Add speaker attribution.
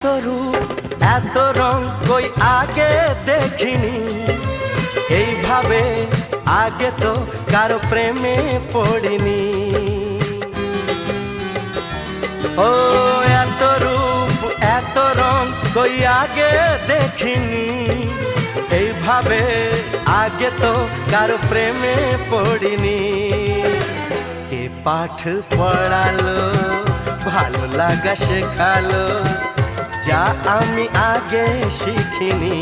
Speaker 1: রূপ এত রং কই আগে দেখিনি, এইভাবে আগে তো কারো প্রেমে পড়িনি। ও এত রূপ এত রং কই আগে দেখিনি, এইভাবে আগে তো কারো প্রেমে পড়িনি। কে পাঠ পড়ালো ভালো লাগা শেখালো, যা আমি আগে শিখিনি।